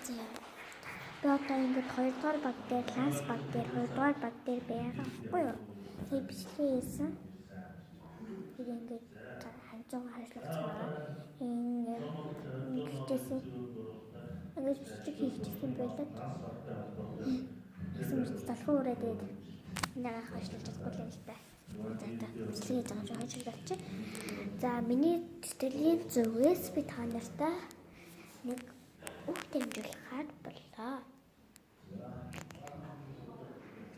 Би одоо ингээд 2 дугаар баг дээр, ланс баг дээр, 2 дугаар баг дээр байгаа байхгүй юу? Тэгээ бичлэгээ хийсэн. Тэгээ ингээд ханцуугаа хашлуулсан байгаа. Ингээд хийчихсэн. Ингээд бичлэг хийчихсэн байлаа. Гэсэн мэт залхуу өрөөд нэгээр хашлуулж чадахгүй юм л та. Бичлэгээ хийж байгаа юм шиг болчих. За миний сэтгэлийн зүгээс би та нартай нэг үг дамжуулахаар боллоо.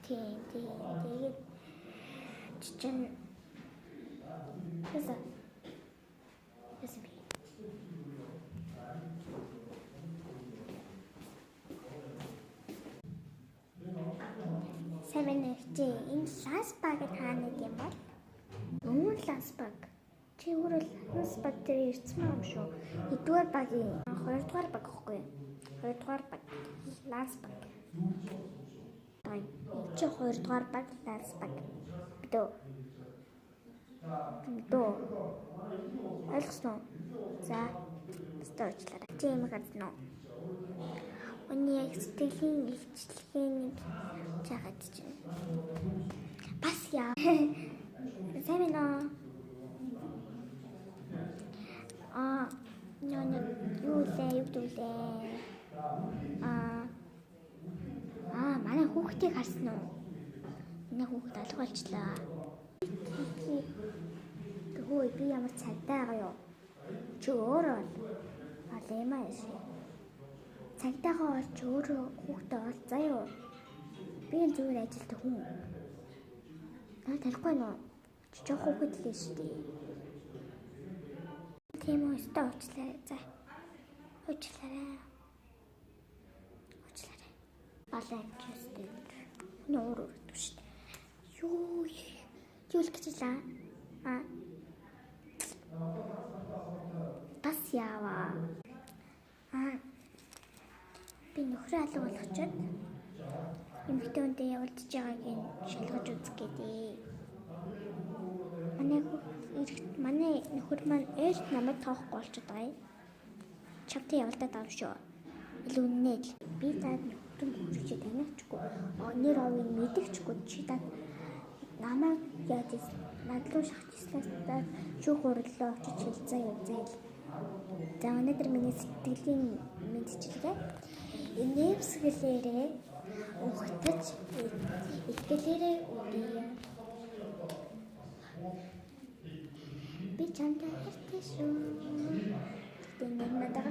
Тэгээд чинь яасан би Сэмэнэгчээ энэ ланс баг тааны юм бол өмнө ланс баг чи өөрөө ланс баг дээр ирсэн юм шүү. Эдгээр багийн 2 дугаар баг гэхгүй юу? 2 дугаар баг ланс баг. Чи 2 дугаар баг ланс баг. Бидөө ойлгосон. За стойчлаарай. Чи юм гадна уу? Өний яг сэтгэлийн илчлэгийн чагаад чинь. Бас яа. Сайн байна. Юу дүүлээ. Манай хүүхдийг харсан уу? Манай хүүхд алга болчлаа. Хөөе би ямар цагдаа байгаа юу? Чи өөрөө алемаа яшээ. Цагдаагаа олж өөрөө хүүхдээ ол заяа. Би энэ зүгээр ажилт хүн. Танихгүй нөө. Чи жоох хүүхэд л шүү дээ. Тийм үү өстө уучлаарай. За. Уучлаарай. Балай чүстэй. Нуур өрөвдөв шүү дээ. Юу л гэж лаа. Бас яаваа. Би нөхрөө алга болгочод эмэгтэй хүнтэй явуулж байгаагийн шалгаж үзэх гэдэг. Манай нөхөр маань ээлж намайг тоохгүй болчиход байгаа юм. Чамтай явуулдаг юм шүү. Илүү үнэнээ л. Би таад нөхрөө хүчтэй таниачгүй. Нэр овыг мэдчихгүй чи таад намайг яаж надлуу шахчихлаа шүүх хурлаа очиж хэлцээ явзаа л. За өнөөдөр миний сэтгэлийн мэдчилгээ энэвсгэлээрээ ухтаж итгэлээрээ үгүй. Би чамтай хайртай шүү. Тэнд надад